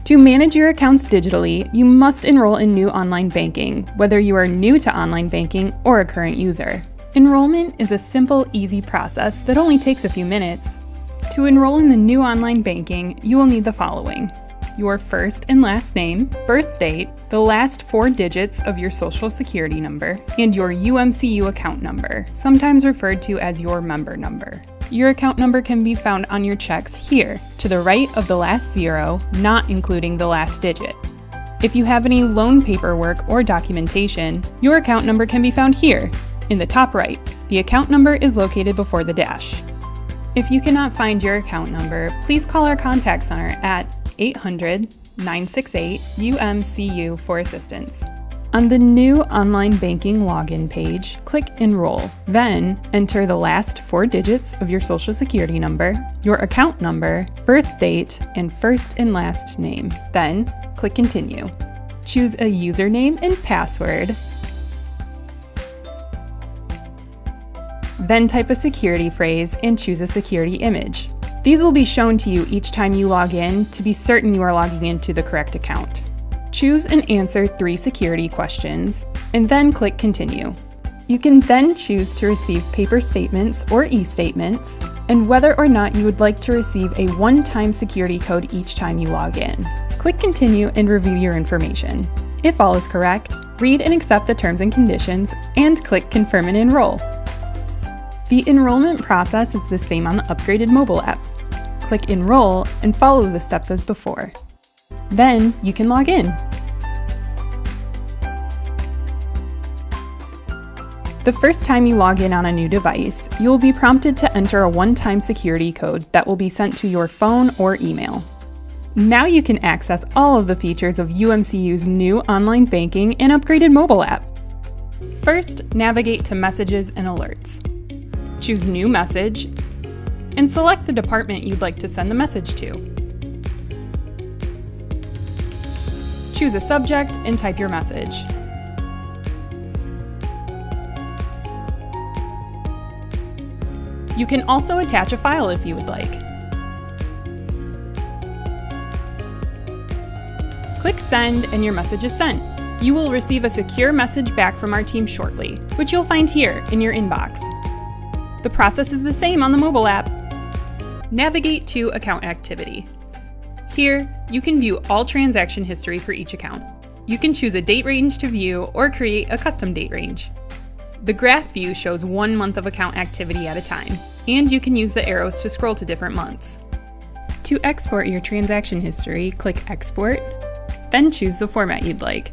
To manage your accounts digitally, you must enroll in New Online Banking, whether you are new to online banking or a current user. Enrollment is a simple, easy process that only takes a few minutes. To enroll in the New Online Banking, you will need the following: your first and last name, birth date, the last 4 digits of your social security number, and your UMCU account number, sometimes referred to as your member number. Your account number can be found on your checks here, to the right of the last 0, not including the last digit. If you have any loan paperwork or documentation, your account number can be found here, in the top right. The account number is located before the dash. If you cannot find your account number, please call our contact center at 800-968-UMCU for assistance. On the New Online Banking login page, click Enroll. Then, enter the last 4 digits of your social security number, your account number, birth date, and first and last name. Then, click Continue. Choose a username and password. Then type a security phrase and choose a security image. These will be shown to you each time you log in to be certain you are logging into the correct account. Choose and answer 3 security questions, and then click Continue. You can then choose to receive paper statements or e-statements, and whether or not you would like to receive a one-time security code each time you log in. Click Continue and review your information. If all is correct, read and accept the terms and conditions, and click Confirm and Enroll. The enrollment process is the same on the upgraded mobile app. Click Enroll and follow the steps as before. Then you can log in. The first time you log in on a new device, you will be prompted to enter a one-time security code that will be sent to your phone or email. Now you can access all of the features of UMCU's New Online Banking and upgraded mobile app. First, navigate to Messages and Alerts. Choose New Message, and select the department you'd like to send the message to. Choose a subject and type your message. You can also attach a file if you would like. Click Send and your message is sent. You will receive a secure message back from our team shortly, which you'll find here in your inbox. The process is the same on the mobile app. Navigate to Account Activity. Here, you can view all transaction history for each account. You can choose a date range to view or create a custom date range. The graph view shows 1 month of account activity at a time, and you can use the arrows to scroll to different months. To export your transaction history, click Export, then choose the format you'd like.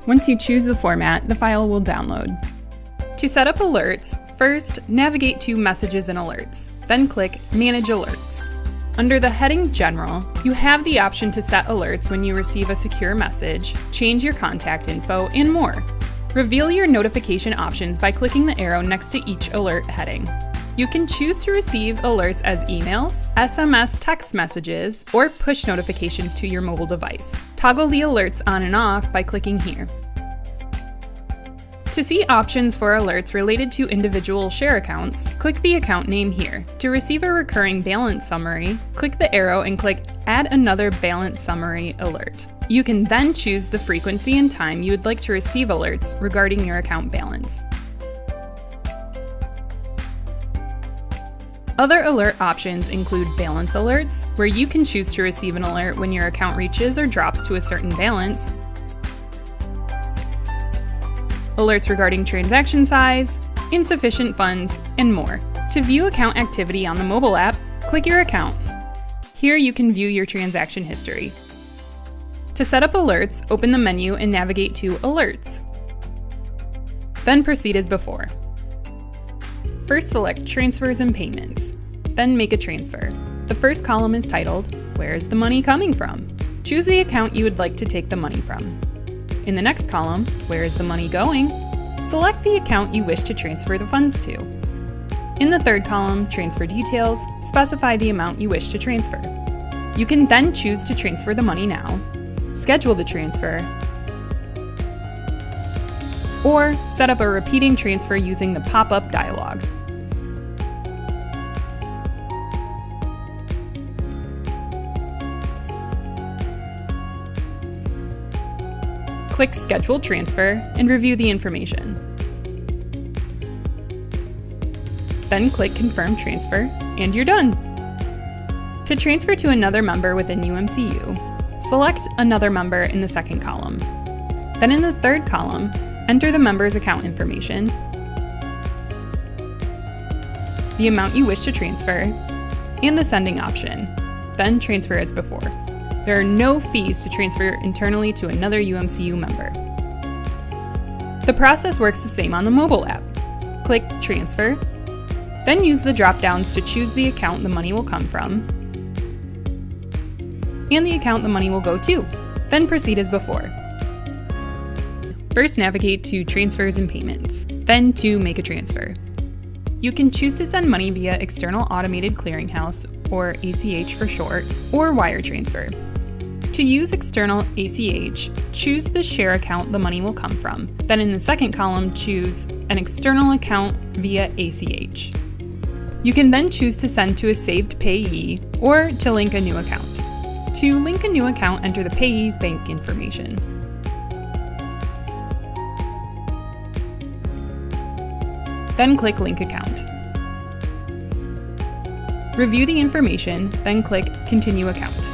Once you choose the format, the file will download. To set up alerts, first navigate to Messages and Alerts, then click Manage Alerts. Under the heading General, you have the option to set alerts when you receive a secure message, change your contact info, and more. Reveal your notification options by clicking the arrow next to each alert heading. You can choose to receive alerts as emails, SMS text messages, or push notifications to your mobile device. Toggle the alerts on and off by clicking here. To see options for alerts related to individual share accounts, click the account name here. To receive a recurring balance summary, click the arrow and click Add another balance summary alert. You can then choose the frequency and time you would like to receive alerts regarding your account balance. Other alert options include balance alerts, where you can choose to receive an alert when your account reaches or drops to a certain balance, alerts regarding transaction size, insufficient funds, and more. To view account activity on the mobile app, click your account. Here you can view your transaction history. To set up alerts, open the menu and navigate to Alerts. Then proceed as before. First select Transfers and Payments, then make a transfer. The first column is titled, Where is the money coming from? Choose the account you would like to take the money from. In the next column, Where is the money going? Select the account you wish to transfer the funds to. In the third column, Transfer Details, specify the amount you wish to transfer. You can then choose to transfer the money now, schedule the transfer, or set up a repeating transfer using the pop-up dialog. Click Schedule Transfer and review the information. Then click Confirm Transfer, and you're done. To transfer to another member within UMCU, select another member in the second column. Then in the third column, enter the member's account information, the amount you wish to transfer, and the sending option. Then transfer as before. There are no fees to transfer internally to another UMCU member. The process works the same on the mobile app. Click Transfer, then use the drop-downs to choose the account the money will come from, and the account the money will go to. Then proceed as before. First navigate to Transfers and Payments, then to Make a Transfer. You can choose to send money via External Automated Clearinghouse, or ACH for short, or wire transfer. To use External ACH, choose the share account the money will come from. Then in the second column, choose an external account via ACH. You can then choose to send to a saved payee or to link a new account. To link a new account, enter the payee's bank information. Then click Link Account. Review the information, then click Continue Account.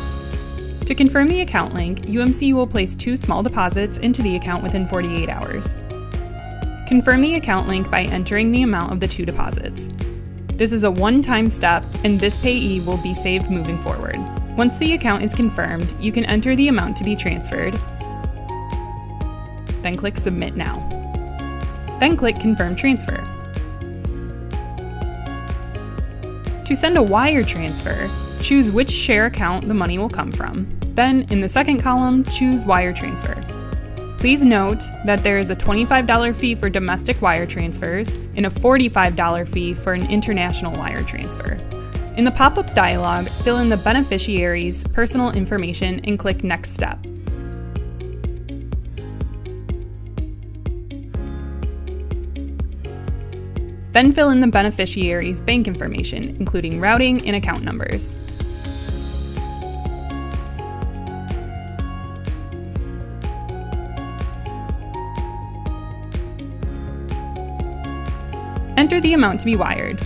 To confirm the account link, UMCU will place 2 small deposits into the account within 48 hours. Confirm the account link by entering the amount of the 2 deposits. This is a one-time step, and this payee will be saved moving forward. Once the account is confirmed, you can enter the amount to be transferred, then click Submit Now. Then click Confirm Transfer. To send a wire transfer, choose which share account the money will come from. Then, in the second column, choose Wire Transfer. Please note that there is a $25 fee for domestic wire transfers and a $45 fee for an international wire transfer. In the pop-up dialog, fill in the beneficiary's personal information and click Next Step. Then fill in the beneficiary's bank information, including routing and account numbers. Enter the amount to be wired.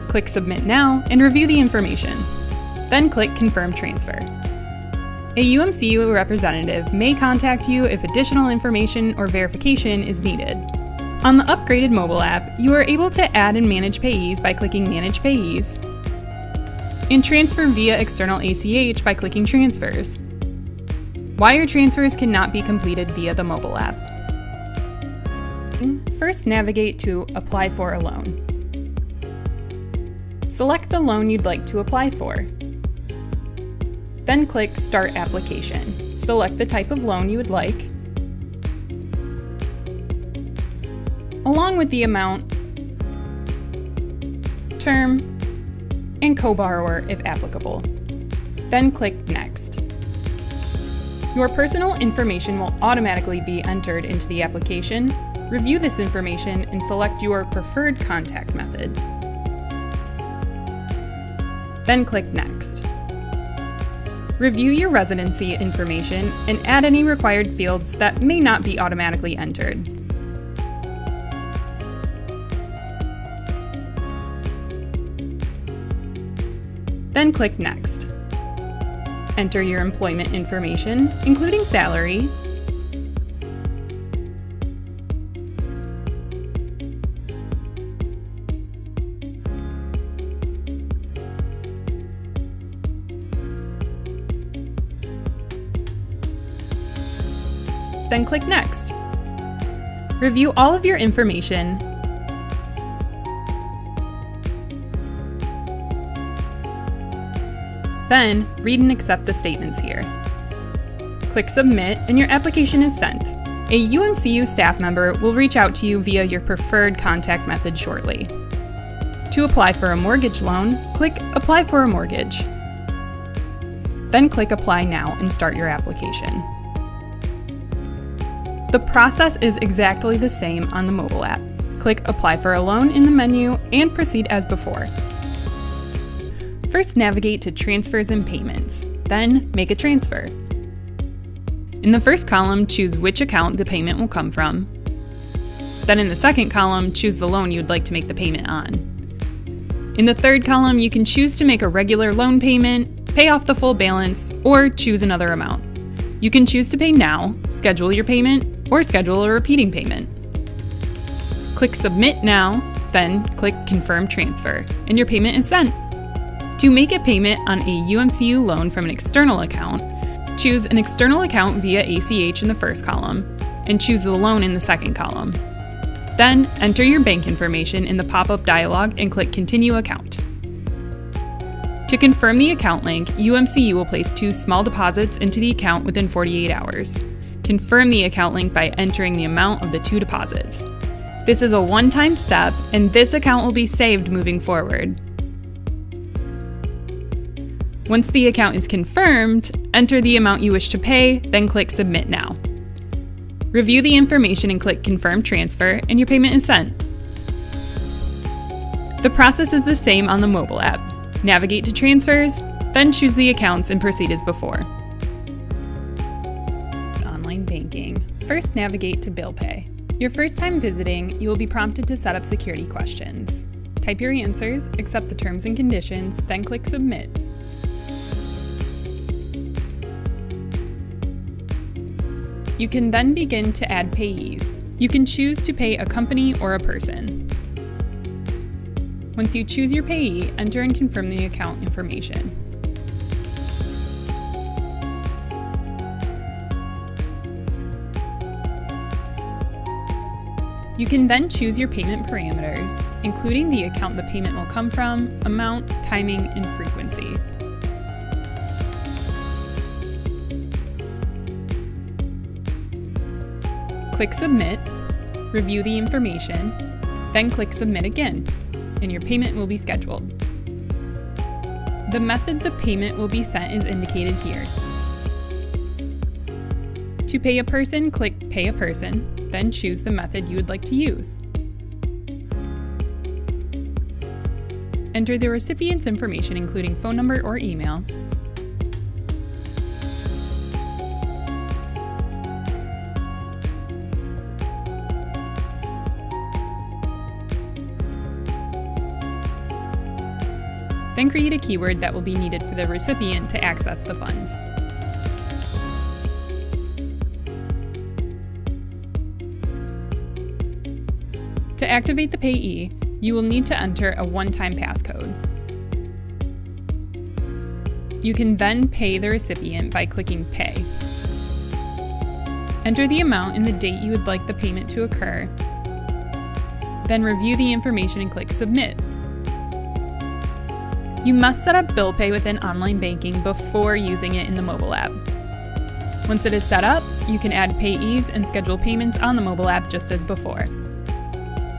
Click Submit Now and review the information. Then click Confirm Transfer. A UMCU representative may contact you if additional information or verification is needed. On the upgraded mobile app, you are able to add and manage payees by clicking Manage Payees, and transfer via external ACH by clicking Transfers. Wire transfers cannot be completed via the mobile app. First, navigate to Apply for a loan. Select the loan you'd like to apply for. Then click Start Application. Select the type of loan you would like, along with the amount, term, and co-borrower if applicable. Then click Next. Your personal information will automatically be entered into the application. Review this information and select your preferred contact method. Then click Next. Review your residency information and add any required fields that may not be automatically entered. Then click Next. Enter your employment information, including salary, then click Next. Review all of your information, then read and accept the statements here. Click Submit and your application is sent. A UMCU staff member will reach out to you via your preferred contact method shortly. To apply for a mortgage loan, click Apply for a Mortgage. Then click Apply Now and start your application. The process is exactly the same on the mobile app. Click Apply for a Loan in the menu and proceed as before. First, navigate to Transfers and Payments, then Make a Transfer. In the first column, choose which account the payment will come from. Then in the second column, choose the loan you would like to make the payment on. In the third column, you can choose to make a regular loan payment, pay off the full balance, or choose another amount. You can choose to pay now, schedule your payment, or schedule a repeating payment. Click Submit Now, then click Confirm Transfer, and your payment is sent. To make a payment on a UMCU loan from an external account, choose an external account via ACH in the first column, and choose the loan in the second column. Then, enter your bank information in the pop-up dialog and click Continue Account. To confirm the account link, UMCU will place 2 small deposits into the account within 48 hours. Confirm the account link by entering the amount of the 2 deposits. This is a one-time step, and this account will be saved moving forward. Once the account is confirmed, enter the amount you wish to pay, then click Submit Now. Review the information and click Confirm Transfer, and your payment is sent. The process is the same on the mobile app. Navigate to Transfers, then choose the accounts and proceed as before. Online banking. First, navigate to Bill Pay. Your first time visiting, you will be prompted to set up security questions. Type your answers, accept the terms and conditions, then click Submit. You can then begin to add payees. You can choose to pay a company or a person. Once you choose your payee, enter and confirm the account information. You can then choose your payment parameters, including the account the payment will come from, amount, timing, and frequency. Click Submit, review the information, then click Submit again, and your payment will be scheduled. The method the payment will be sent is indicated here. To pay a person, click Pay a Person, then choose the method you would like to use. Enter the recipient's information, including phone number or email. Then create a keyword that will be needed for the recipient to access the funds. To activate the payee, you will need to enter a one-time passcode. You can then pay the recipient by clicking Pay. Enter the amount and the date you would like the payment to occur. Then review the information and click Submit. You must set up Bill Pay within online banking before using it in the mobile app. Once it is set up, you can add payees and schedule payments on the mobile app just as before.